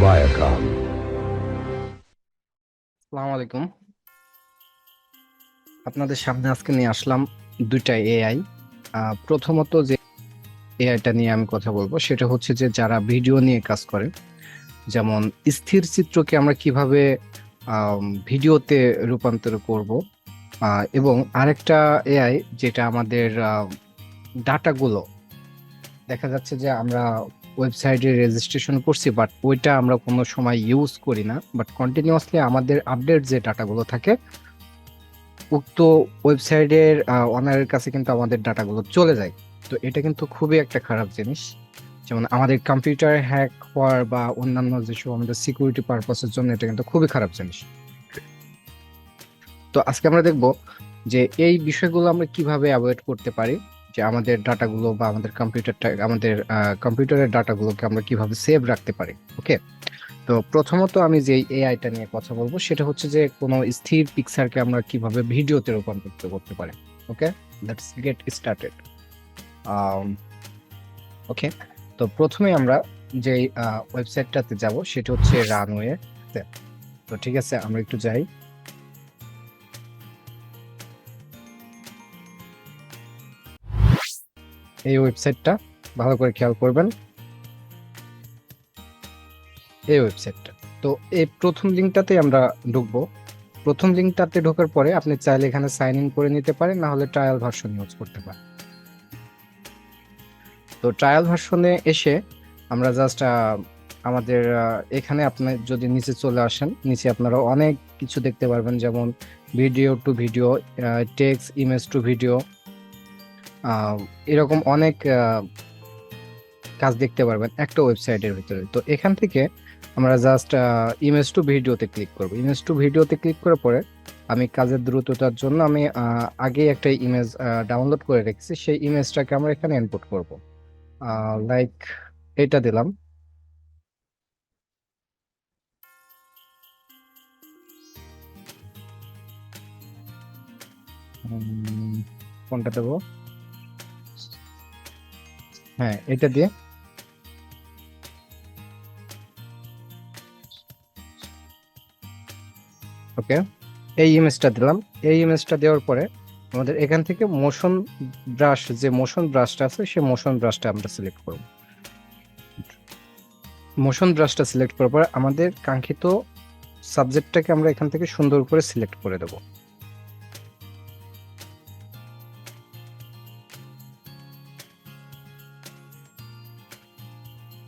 Viacom. আসসালামু আলাইকুম। আপনাদের সামনে আজকে নিয়ে আসলাম দুইটা এআই। প্রথমত যে এআইটা নিয়ে আমি কথা বলবো সেটা হচ্ছে যে যারা ভিডিও নিয়ে কাজ করে, যেমন স্থির চিত্রকে আমরা কিভাবে ভিডিওতে রূপান্তর করব, এবং আরেকটা এআই যেটা আমাদের ডাটাগুলো, দেখা যাচ্ছে যে আমরা ওয়েবসাইটে রেজিস্ট্রেশন করছি বাট ওইটা আমরা কোনো সময় ইউজ করি না, বাট কন্টিনিউয়াসলি আমাদের আপডেট যে ডাটাগুলো থাকে উক্ত ওয়েবসাইটের ওনারের কাছে কিন্তু আমাদের ডাটাগুলো চলে যায়। তো এটা কিন্তু খুবই একটা খারাপ জিনিস। যেমন আমাদের কম্পিউটার হ্যাক হওয়ার বা অন্যান্য যেসব আমাদের সিকিউরিটি পারপাসের জন্য এটা কিন্তু খুবই খারাপ জিনিস। তো আজকে আমরা দেখব যে এই বিষয়গুলো আমরা কিভাবে অ্যাভয়েড করতে পারি, যে আমাদের ডাটাগুলো বা আমাদের কম্পিউটারের ডাটাগুলোকে আমরা কিভাবে সেভ রাখতে পারি। ওকে, তো প্রথমত আমি যে এআইটা নিয়ে কথা বলবো সেটা হচ্ছে যে কোনো স্থির পিকচারকে আমরা কিভাবে ভিডিওতে রূপান্তরিত করতে পারি। ওকে, লেটস গেট স্টার্টেড। ওকে, তো প্রথমে আমরা যে ওয়েবসাইটটাতে যাব সেটা হচ্ছে রানওয়ে। তো ঠিক আছে, আমরা একটু যাই। এই ওয়েবসাইটটা ভালো করে খেয়াল করবেন, এই ওয়েবসাইটটা। তো এই প্রথম লিঙ্কটাতে আমরা ঢুকবো। প্রথম লিঙ্কটাতে ঢোকার পরে আপনি চাইলে এখানে সাইন ইন করে নিতে পারেন, না হলে ট্রায়াল ভার্সন ইউজ করতে পারেন। তো ট্রায়াল ভার্সনে এসে আমরা জাস্ট আমাদের এখানে আপনি যদি নিচে চলে আসেন, নিচে আপনারা অনেক কিছু দেখতে পারবেন, যেমন video to video, text image to video, এরকম অনেক কাজ দেখতে পারবেন একটা ওয়েবসাইটের ভিতরে। তো এখান থেকে আমরা জাস্ট ইমেজ টু ভিডিওতে ক্লিক করব। ইমেজ টু ভিডিওতে ক্লিক করার পরে আমি কাজের দ্রুততার জন্য আমি আগে একটা ইমেজ ডাউনলোড করে রেখেছি, সেই ইমেজটাকে আমরা এখানে ইনপুট করব। লাইক এটা দিলাম। কোনটা দেবো? হ্যাঁ, এটা দিয়ে। ওকে, এই ইমেজটা দিলাম। এই ইমেজটা দেওয়ার পরে আমাদের এখান থেকে মোশন ব্রাশ, যে মোশন ব্রাশটা আছে সেই মোশন ব্রাশটা আমরা সিলেক্ট করব। মোশন ব্রাশটা সিলেক্ট করার পর আমাদের কাঙ্ক্ষিত সাবজেক্টটাকে আমরা এখান থেকে সুন্দর করে সিলেক্ট করে দেব।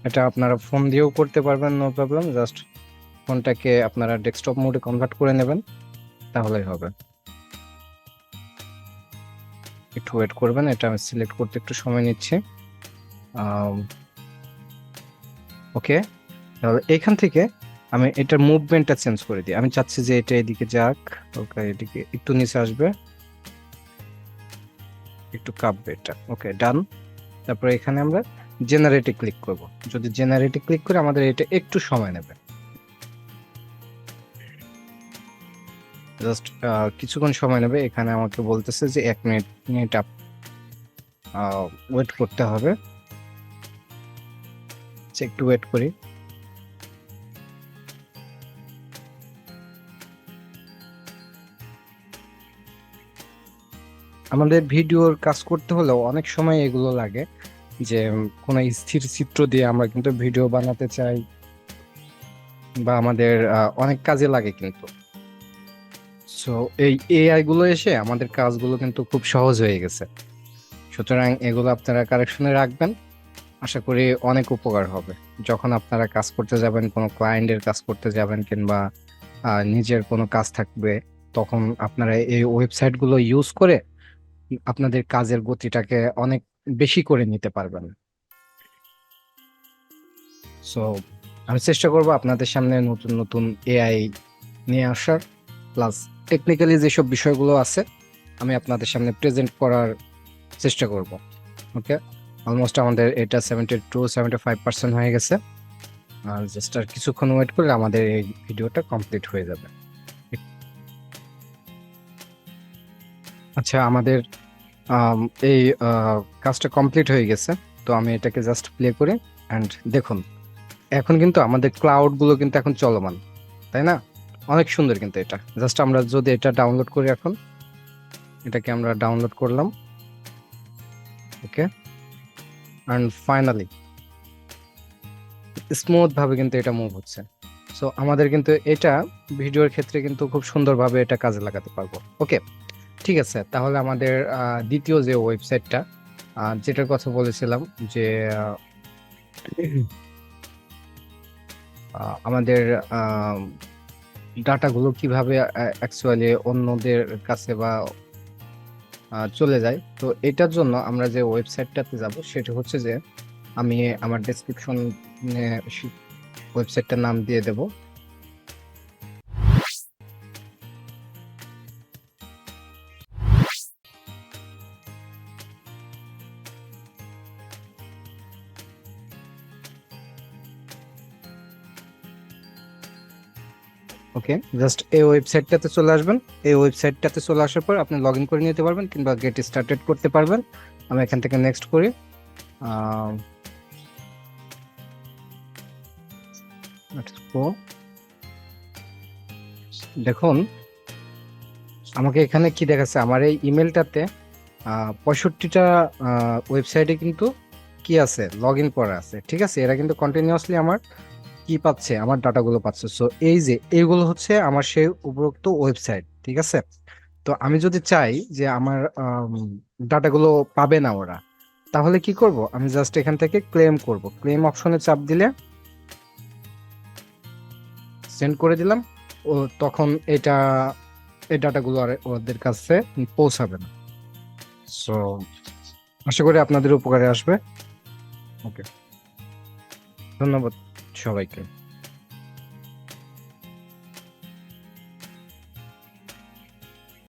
এটা আপনারা ফোন দিয়েও করতে পারবেন, নো প্রবলেম। জাস্ট ফোনটাকে আপনারা ডেস্কটপ মোডে কনভার্ট করে নেবেন, তাহলেই হবে। একটু ওয়েট করবেন, এটা আমি সিলেক্ট করতে একটু সময় নিচ্ছি। ওকে, তাহলে এখান থেকে আমি এটার মুভমেন্টটা চেঞ্জ করে দিই। আমি চাচ্ছি যে এটা এদিকে যাক। ওকে, এদিকে একটু নিচে আসবে, একটু কাঁপবে এটা। ওকে, ডান। তারপরে এখানে আমরা জেনারেটে ক্লিক করব। যদি জেনারেটে ক্লিক করে আমাদের এটা একটু সময় নেবে, জাস্ট কিছুক্ষণ সময় নেবে। এখানে আমাকে বলতেছে যে 1 মিনিট মিনিট আপ ওয়েট করতে হবে। একটু ওয়েট করি। আমাদের ভিডিওর কাজ করতে হলেও অনেক সময় এগুলো লাগে, যে কোনো স্থির চিত্র দিয়ে আমরা কিন্তু ভিডিও বানাতে চাই, বা আমাদের অনেক কাজে লাগে কিন্তু। সো এই এআই গুলো এসে আমাদের কাজগুলো কিন্তু খুব সহজ হয়ে গেছে। সুতরাং এগুলো আপনারা কারেকশনে রাখবেন, আশা করি অনেক উপকার হবে। যখন আপনারা কাজ করতে যাবেন, কোনো ক্লায়েন্টের কাজ করতে যাবেন, কিংবা নিজের কোনো কাজ থাকবে, তখন আপনারা এই ওয়েবসাইট গুলো ইউজ করে আপনাদের কাজের গতিটাকে অনেক বেশি করে নিতে পারবেন। সো আমি চেষ্টা করব আপনাদের সামনে নতুন নতুন এআই নিয়ে আসার, প্লাস টেকনিক্যালি যেসব বিষয়গুলো আছে আমি আপনাদের সামনে প্রেজেন্ট করার চেষ্টা করব। ওকে, অলমোস্ট আমাদের এটা 70 to 75% হয়ে গেছে। আর জাস্ট আর কিছুক্ষণ ওয়েট করলে আমাদের এই ভিডিওটা কমপ্লিট হয়ে যাবে। আচ্ছা, আমাদের আম, এই কাজটা কমপ্লিট হয়ে গেছে। তো আমি এটাকে জাস্ট প্লে করি, অ্যান্ড দেখুন এখন কিন্তু আমাদের ক্লাউড গুলো কিন্তু এখন চলমান, তাই না? অনেক সুন্দর কিন্তু এটা। জাস্ট আমরা যদি এটা ডাউনলোড করি, এখন এটাকে আমরা ডাউনলোড করলাম। ওকে, অ্যান্ড ফাইনালি স্মুথ ভাবে কিন্তু এটা মুভ হচ্ছে। সো আমাদের কিন্তু এটা ভিডিওর ক্ষেত্রে কিন্তু খুব সুন্দরভাবে এটা কাজে লাগাতে পারবো। ওকে, ঠিক আছে। তাহলে আমাদের দ্বিতীয় যে ওয়েবসাইটটা, যেটার কথা বলেছিলাম, যে আমাদের ডাটাগুলো কিভাবে অ্যাকচুয়ালি অন্যদের কাছে বা চলে যায়। তো এটার জন্য আমরা যে ওয়েবসাইটটাতে যাব সেটা হচ্ছে যে, আমি আমার ডেসক্রিপশন ওয়েবসাইটটার নাম দিয়ে দেব। ওকে, জাস্ট এই ওয়েবসাইটটাতে চলে আসবেন। এই ওয়েবসাইটটাতে চলে আসার পর আপনি লগ ইন করে নিতে পারবেন কিংবা গেট স্টার্টেড করতে পারবেন। আমি এখান থেকে নেক্সট করি। আহ, let's go। দেখুন আমাকে এখানে কি দেখাচ্ছে, আমার এই ইমেলটাতে 65টা ওয়েবসাইটে কিন্তু কি আছে, লগ ইন করা আছে। ঠিক আছে, এরা কিন্তু কন্টিনিউয়াসলি আমার কি পাচ্ছে, আমার ডাটাগুলো পাচ্ছে। সো এই যে এইগুলো হচ্ছে আমার সেই উপরোক্ত ওয়েবসাইট। ঠিক আছে, তো আমি যদি চাই যে আমার ডাটাগুলো পাবে না ওরা, তাহলে কি করব, আমি জাস্ট এখান থেকে ক্লেম করব। ক্লেম অপশনে চাপ দিলে সেন্ড করে দিলাম। ও তখন এটা, এই ডাটাগুলো আর ওদের কাছে পৌঁছাবে না। সো আশা করি আপনাদের উপকারে আসবে। ওকে, ধন্যবাদ সবাইকে।